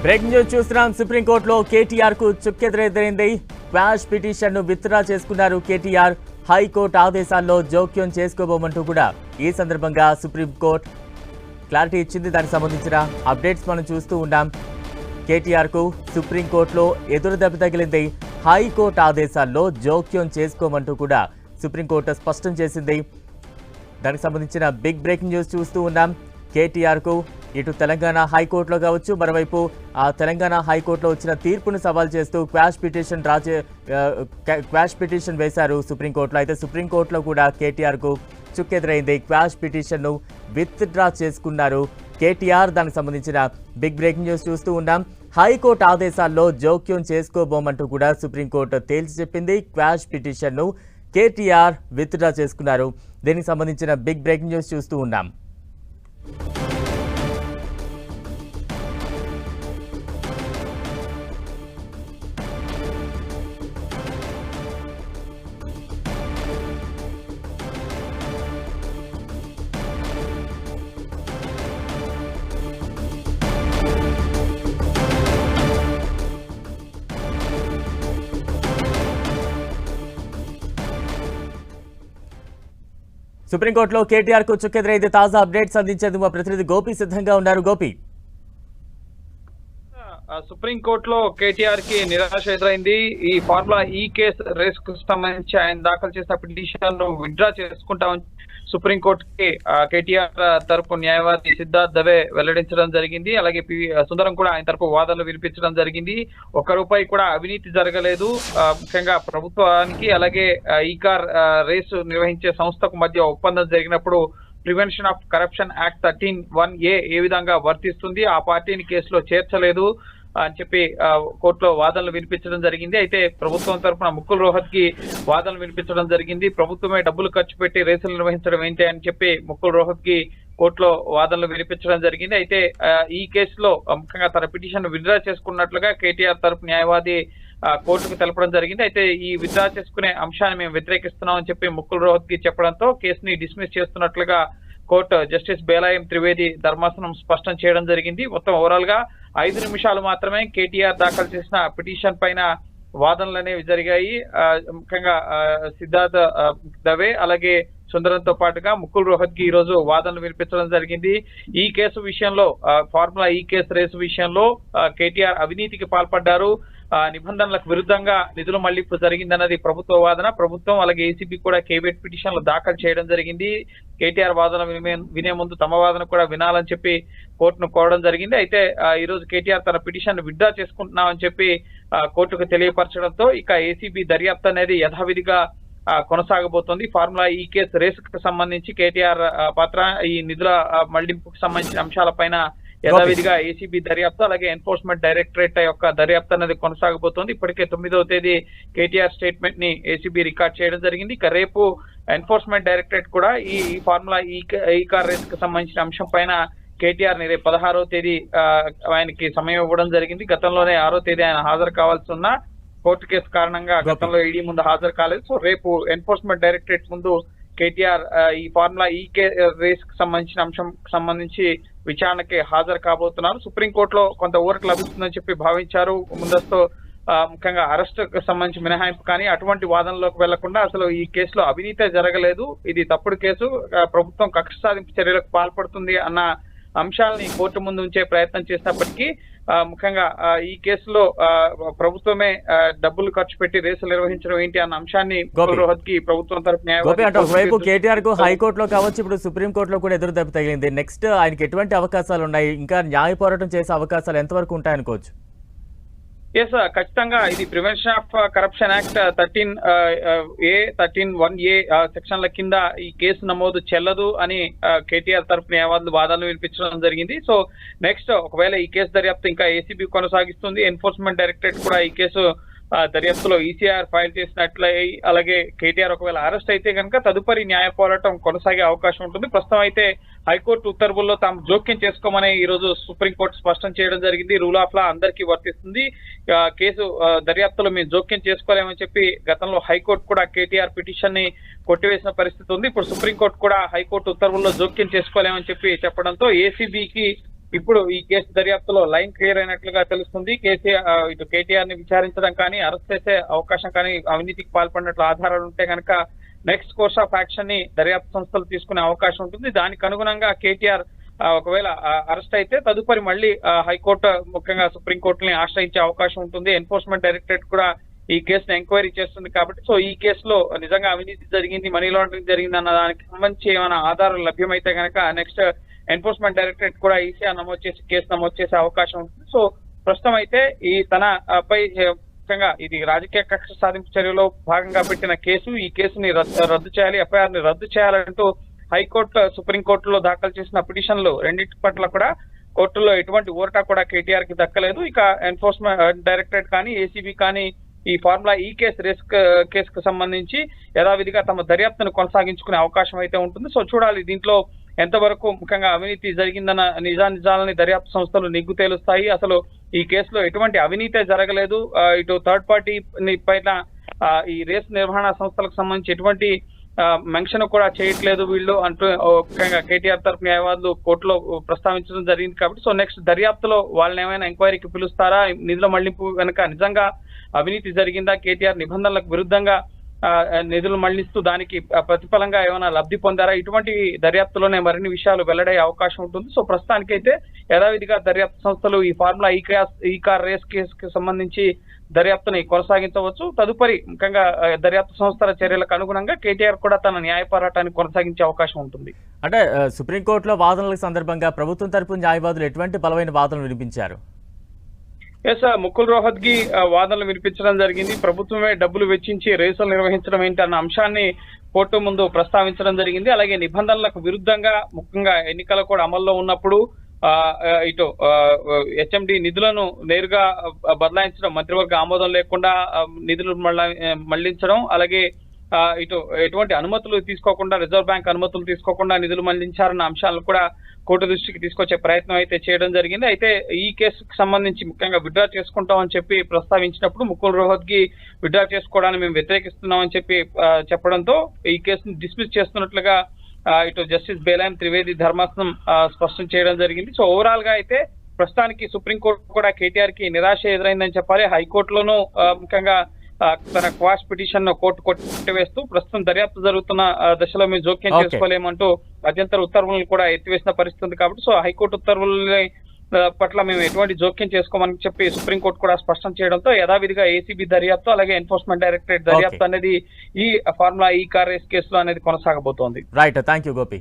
Breaking news చూస్తున్నాం. సుప్రీంకోర్టులో కేటీఆర్ కు చుక్కెదురైంది. క్వాష్ పిటిషన్ ను విత్డ్రా చేసుకున్నారు కేటీఆర్. హైకోర్టు ఆదేశాల్లో జోక్యం చేసుకోబోమంటూ కూడా ఈ సందర్భంగా సుప్రీంకోర్టు క్లారిటీ ఇచ్చింది. దానికి సంబంధించిన అప్డేట్స్ మనం చూస్తూ ఉన్నాం. కేటీఆర్ కు సుప్రీంకోర్టులో ఎదురు దెబ్బ తగిలింది. హైకోర్టు ఆదేశాల్లో జోక్యం చేసుకోమంటూ కూడా సుప్రీంకోర్టు స్పష్టం చేసింది. దానికి సంబంధించిన బిగ్ బ్రేకింగ్ న్యూస్ చూస్తూ ఉన్నాం. కేటీఆర్ కు ఇటు తెలంగాణ హైకోర్టులో కావచ్చు, మరోవైపు ఆ తెలంగాణ హైకోర్టులో వచ్చిన తీర్పును సవాల్ చేస్తూ క్వాష్ పిటిషన్ వేశారు సుప్రీంకోర్టులో. అయితే సుప్రీంకోర్టులో కూడా కేటీఆర్ కు చుక్కెదురైంది. క్వాష్ పిటిషన్ ను విత్డ్రా చేసుకున్నారు కేటీఆర్. దానికి సంబంధించిన బిగ్ బ్రేకింగ్ న్యూస్ చూస్తూ ఉన్నాం. హైకోర్టు ఆదేశాల్లో జోక్యం చేసుకోబోమంటూ కూడా సుప్రీంకోర్టు తేల్చి చెప్పింది. క్వాష్ పిటిషన్ ను కేటీఆర్ విత్డ్రా చేసుకున్నారు. దీనికి సంబంధించిన బిగ్ బ్రేకింగ్ న్యూస్ చూస్తూ ఉన్నాం. సుప్రీంకోర్టులో కేటీఆర్ కు చుక్కెదురైతే తాజా అప్డేట్స్ అందించేందుకు మా ప్రతినిధి గోపి సిద్ధంగా ఉన్నారు. గోపి, సుప్రీంకోర్టులో కేటీఆర్ కి నిరాశ ఎదురైంది. ఈ ఫార్ములా ఈ కేసు రేస్ కు సంబంధించి ఆయన దాఖలు చేసిన పిటిషన్ ను విత్డ్రా చేసుకుంటామని సుప్రీంకోర్టుకి కేటీఆర్ తరపు న్యాయవాది సిద్ధార్థ్ దవే వెల్లడించడం జరిగింది. అలాగే సుందరం కూడా ఆయన తరపు వాదనలు వినిపించడం జరిగింది. ₹1 కూడా అవినీతి జరగలేదు. ముఖ్యంగా ప్రభుత్వానికి అలాగే ఈ కార్ రేసు నిర్వహించే సంస్థకు మధ్య ఒప్పందం జరిగినప్పుడు prevention of corruption act 13(1)A ఏ విధంగా వర్తిస్తుంది, ఆ పార్టీని కేసులో చేర్చలేదు అని చెప్పి కోర్టులో వాదనలు వినిపించడం జరిగింది. అయితే ప్రభుత్వం తరఫున ముకుల్ రోహత్ కి వాదనలు వినిపించడం జరిగింది. ప్రభుత్వమే డబ్బులు ఖర్చు పెట్టి రేసులు నిర్వహించడం ఏంటి అని చెప్పి ముకుల్ రోహత్ కి కోర్టులో వాదనలు వినిపించడం జరిగింది. అయితే ఈ కేసులో ముఖ్యంగా తన పిటిషన్ విత్డ్రా చేసుకున్నట్లుగా కేటీఆర్ తరపు న్యాయవాది కోర్టుకు తెలపడం జరిగింది. అయితే ఈ విత్డ్రా చేసుకునే అంశాన్ని మేము వ్యతిరేకిస్తున్నాం అని చెప్పి ముకుల్ రోహత్ కి చెప్పడంతో కేసుని డిస్మిస్ చేస్తున్నట్లుగా కోర్టు జస్టిస్ బేలాయం త్రివేది ధర్మాసనం స్పష్టం చేయడం జరిగింది. మొత్తం ఓవరాల్ గా 5 నిమిషాలు మాత్రమే కేటీఆర్ దాఖలు చేసిన పిటిషన్ పైన వాదనలు అనేవి జరిగాయి. ముఖ్యంగా సిద్ధార్థ్ దవే అలాగే సుందరంతో పాటుగా ముకుల్ రోహత్ కి ఈ రోజు వాదనలు వినిపించడం జరిగింది. ఈ కేసు విషయంలో ఫార్ములా ఈ కేసు రేసు విషయంలో కేటీఆర్ అవినీతికి పాల్పడ్డారు, నిబంధనలకు విరుద్ధంగా నిధుల మళ్లింపు జరిగిందన్నది ప్రభుత్వ వాదన. ప్రభుత్వం అలాగే ఏసీబీ కూడా కేవియట్ పిటిషన్లు దాఖలు చేయడం జరిగింది. కేటీఆర్ వాదన వినే ముందు తమ వాదన కూడా వినాలని చెప్పి కోర్టును కోరడం జరిగింది. అయితే ఈ రోజు కేటీఆర్ తన పిటిషన్ విత్డ్రా చేసుకుంటున్నామని చెప్పి కోర్టుకు తెలియపరచడంతో ఇక ఏసీబీ దర్యాప్తు అనేది యథావిధిగా కొనసాగబోతోంది. ఫార్ములా ఈ కేసు రేసుకు సంబంధించి కేటీఆర్ పాత్ర, ఈ నిధుల మళ్లింపుకు సంబంధించిన అంశాలపైన యథావిధిగా ఏసీబీ దర్యాప్తు అలాగే ఎన్ఫోర్స్మెంట్ డైరెక్టరేట్ యొక్క దర్యాప్తు అనేది కొనసాగబోతోంది. ఇప్పటికే 9వ తేదీ కేటీఆర్ స్టేట్మెంట్ ని ఏసీబీ రికార్డ్ చేయడం జరిగింది. ఇక రేపు ఎన్ఫోర్స్మెంట్ డైరెక్టరేట్ కూడా ఈ ఫార్ములా ఈ కార్ రేస్ కు సంబంధించిన అంశం పైన కేటీఆర్ ని రేపు 16వ తేదీ ఆయనకి సమయం ఇవ్వడం జరిగింది. గతంలోనే 6వ తేదీ ఆయన హాజరు కావాల్సి ఉన్న కోర్టు కేసు కారణంగా గతంలో ఈడీ ముందు హాజరు కాలేదు. సో రేపు ఎన్ఫోర్స్మెంట్ డైరెక్టరేట్ ముందు కేటీఆర్ ఈ ఫార్ములా ఈ రేస్ కు సంబంధించిన అంశం సంబంధించి విచారణకి హాజరు కాబోతున్నారు. సుప్రీంకోర్టులో కొంత ఊరట లభిస్తుందని చెప్పి భావించారు. ముందస్తు ముఖ్యంగా అరెస్ట్ కు సంబంధించి మినహాయింపు కానీ అటువంటి వాదనలోకి వెళ్లకుండా అసలు ఈ కేసులో అవినీతి జరగలేదు, ఇది తప్పుడు కేసు, ప్రభుత్వం కక్ష సాధింపు చర్యలకు పాల్పడుతుంది అన్న అంశాలని కోర్టు ముందు ఉంచే ప్రయత్నం చేసినప్పటికీ ముఖ్యంగా ఈ కేసులో ప్రభుత్వమే డబ్బులు ఖర్చు పెట్టి రేసులు నిర్వహించడం ఏంటి అన్న అంశాన్ని రోహత్ కి ప్రభుత్వం తరపు న్యాయవాది కేటీఆర్ కు హైకోర్టులో కావచ్చు, ఇప్పుడు సుప్రీంకోర్టులో కూడా ఎదురు దెబ్బ తగిలింది. నెక్స్ట్ ఆయనకి ఎటువంటి అవకాశాలు ఉన్నాయి, ఇంకా న్యాయ పోరాటం చేసే అవకాశాలు ఎంతవరకు ఉంటాయనుకోవచ్చు? ఎస్, ఖచ్చితంగా ఇది prevention of corruption act 13(1)A సెక్షన్ల కింద ఈ కేసు నమోదు చెల్లదు అని కేటీఆర్ తరపు న్యాయవాదులు వాదనలు వినిపించడం జరిగింది. సో నెక్స్ట్ ఒకవేళ ఈ కేసు దర్యాప్తు ఇంకా ఏసీబీ కొనసాగిస్తుంది, ఎన్ఫోర్స్మెంట్ డైరెక్టరేట్ కూడా ఈ కేసు దర్యాప్తులో ఈసీఆర్ ఫైల్ చేసినట్లయి అలాగే కేటీఆర్ ఒకవేళ అరెస్ట్ అయితే కనుక తదుపరి న్యాయ పోరాటం కొనసాగే అవకాశం ఉంటుంది. ప్రస్తుతం అయితే హైకోర్టు ఉత్తర్వుల్లో తాము జోక్యం చేసుకోమని ఈ రోజు సుప్రీంకోర్టు స్పష్టం చేయడం జరిగింది. రూల్ ఆఫ్ లా అందరికీ వర్తిస్తుంది, కేసు దర్యాప్తులో మేము జోక్యం చేసుకోలేమని చెప్పి గతంలో హైకోర్టు కూడా కేటీఆర్ పిటిషన్ ని కొట్టివేసిన పరిస్థితి ఉంది. ఇప్పుడు సుప్రీంకోర్టు కూడా హైకోర్టు ఉత్తర్వుల్లో జోక్యం చేసుకోలేమని చెప్పి చెప్పడంతో ఏసీబీకి ఇప్పుడు ఈ కేసు దర్యాప్తులో లైన్ క్లియర్ అయినట్లుగా తెలుస్తుంది. ఇటు కేటీఆర్ ని విచారించడం కానీ అరెస్ట్ చేసే అవకాశం కానీ అవినీతికి పాల్పడినట్లు ఆధారాలు ఉంటే కనుక నెక్స్ట్ కోర్స్ ఆఫ్ యాక్షన్ ని దర్యాప్తు సంస్థలు తీసుకునే అవకాశం ఉంటుంది. దానికి అనుగుణంగా కేటీఆర్ ఒకవేళ అరెస్ట్ అయితే తదుపరి మళ్ళీ హైకోర్టు ముఖ్యంగా సుప్రీంకోర్టుని ఆశ్రయించే అవకాశం ఉంటుంది. ఎన్ఫోర్స్మెంట్ డైరెక్టరేట్ కూడా ఈ కేసును ఎంక్వైరీ చేస్తుంది కాబట్టి సో ఈ కేసులో నిజంగా అవినీతి జరిగింది, మనీ లాండరింగ్ జరిగింది అన్న దానికి సంబంధించి ఏమైనా ఆధారాలు లభ్యమైతే కనుక నెక్స్ట్ ఎన్ఫోర్స్మెంట్ డైరెక్టరేట్ కూడా ఈసీఆర్ కేసు నమోదు చేసే అవకాశం ఉంటుంది. సో ప్రస్తుతం అయితే ఈ తన పై ముఖ్యంగా ఇది రాజకీయ కక్ష సాధింపు చర్యలో భాగంగా పెట్టిన కేసు, ఈ కేసుని రద్దు చేయాలి, ఎఫ్ఐఆర్ ని రద్దు చేయాలంటూ హైకోర్టు సుప్రీంకోర్టులో దాఖలు చేసిన పిటిషన్లు రెండింటి పట్ల కూడా కోర్టులో ఎటువంటి ఊరట కూడా కేటీఆర్ కి దక్కలేదు. ఇక ఎన్ఫోర్స్మెంట్ డైరెక్టరేట్ కానీ ఏసీబీ కానీ ఈ ఫార్ములా ఈ కేసుకు సంబంధించి యథావిధిగా తమ దర్యాప్తును కొనసాగించుకునే అవకాశం అయితే ఉంటుంది. సో చూడాలి దీంట్లో ఎంతవరకు ముఖ్యంగా అవినీతి జరిగిందన్న నిజానిజాలని దర్యాప్తు సంస్థలు నిగ్గు తేలుస్తాయి. అసలు ఈ కేసులో ఎటువంటి అవినీతే జరగలేదు, ఇటు థర్డ్ పార్టీ పైన ఈ రేస్ నిర్వహణ సంస్థలకు సంబంధించి ఎటువంటి మెన్షన్ కూడా చేయట్లేదు వీళ్ళు అంటూ ముఖ్యంగా కేటీఆర్ తరఫు న్యాయవాదులు కోర్టులో ప్రస్తావించడం జరిగింది. కాబట్టి సో నెక్స్ట్ దర్యాప్తులో వాళ్ళని ఏమైనా ఎంక్వైరీకి పిలుస్తారా, నిధుల మళ్లింపు వెనుక నిజంగా అవినీతి జరిగిందా, కేటీఆర్ నిబంధనలకు విరుద్ధంగా నిధులు మళ్లిస్తూ దానికి ప్రతిఫలంగా ఏమైనా లబ్ధి పొందారా, ఇటువంటి దర్యాప్తులోనే మరిన్ని విషయాలు వెల్లడే అవకాశం ఉంటుంది. సో ప్రస్తుతానికైతే యథావిధిగా దర్యాప్తు సంస్థలు ఈ ఫార్ములా ఈ కార్ రేస్ కేసుకు సంబంధించి దర్యాప్తుని కొనసాగించవచ్చు. తదుపరి ముఖ్యంగా దర్యాప్తు సంస్థల చర్యలకు అనుగుణంగా కేటీఆర్ కూడా తన న్యాయ పోరాటాన్ని కొనసాగించే అవకాశం ఉంటుంది. అంటే సుప్రీంకోర్టులో వాదనల సందర్భంగా ప్రభుత్వం తరపు న్యాయవాదులు ఎటువంటి బలమైన వాదనలు వినిపించారు? ఎస్, ముకుల్ రోహత్గి వాదనలు వినిపించడం జరిగింది. ప్రభుత్వమే డబ్బులు వెచ్చించి రేసులు నిర్వహించడం ఏంటి అన్న అంశాన్ని కోర్టు ముందు ప్రస్తావించడం జరిగింది. అలాగే నిబంధనలకు విరుద్ధంగా ముఖ్యంగా ఎన్నికల కూడా అమల్లో ఉన్నప్పుడు ఇటు హెచ్ఎండి నిధులను నేరుగా బదలాయించడం, మంత్రివర్గ ఆమోదం లేకుండా నిధులు మళ్లించడం, అలాగే ఇటు ఎటువంటి అనుమతులు తీసుకోకుండా రిజర్వ్ బ్యాంక్ అనుమతులు తీసుకోకుండా నిధులు మళ్లించారన్న అంశాలను కూడా కోర్టు దృష్టికి తీసుకొచ్చే ప్రయత్నం అయితే చేయడం జరిగింది. అయితే ఈ కేసుకు సంబంధించి ముఖ్యంగా విత్డ్రా చేసుకుంటామని చెప్పి ప్రస్తావించినప్పుడు ముకుల్ రోహత్గి విత్డ్రా చేసుకోవడానికి మేము వ్యతిరేకిస్తున్నామని చెప్పి చెప్పడంతో ఈ కేసును డిస్మిస్ చేస్తున్నట్లుగా ఇటు జస్టిస్ బేలాయం త్రివేది ధర్మాసనం స్పష్టం చేయడం జరిగింది. సో ఓవరాల్ గా అయితే ప్రస్తుతానికి సుప్రీంకోర్టు కూడా కేటీఆర్ కి నిరాశ ఎదురైందని చెప్పాలి. హైకోర్టులోనూ ముఖ్యంగా తన క్వాష్ పిటిషన్ కోర్టు కొట్టివేస్తూ ప్రస్తుతం దర్యాప్తు జరుగుతున్న దశలో మేము జోక్యం చేసుకోలేమంటూ మధ్యంతర ఉత్తర్వులను కూడా ఎత్తివేసిన పరిస్థితి ఉంది. కాబట్టి సో హైకోర్టు ఉత్తర్వుల పట్ల మేము ఎటువంటి జోక్యం చేసుకోమని చెప్పి సుప్రీంకోర్టు కూడా స్పష్టం చేయడంతో యథావిధిగా ఏసీబీ దర్యాప్తు అలాగే ఎన్ఫోర్స్మెంట్ డైరెక్టరేట్ దర్యాప్తు అనేది ఈ ఫార్ములా ఈ కార్ రేస్ కేసులో అనేది కొనసాగబోతోంది. Right, thank you Gopi.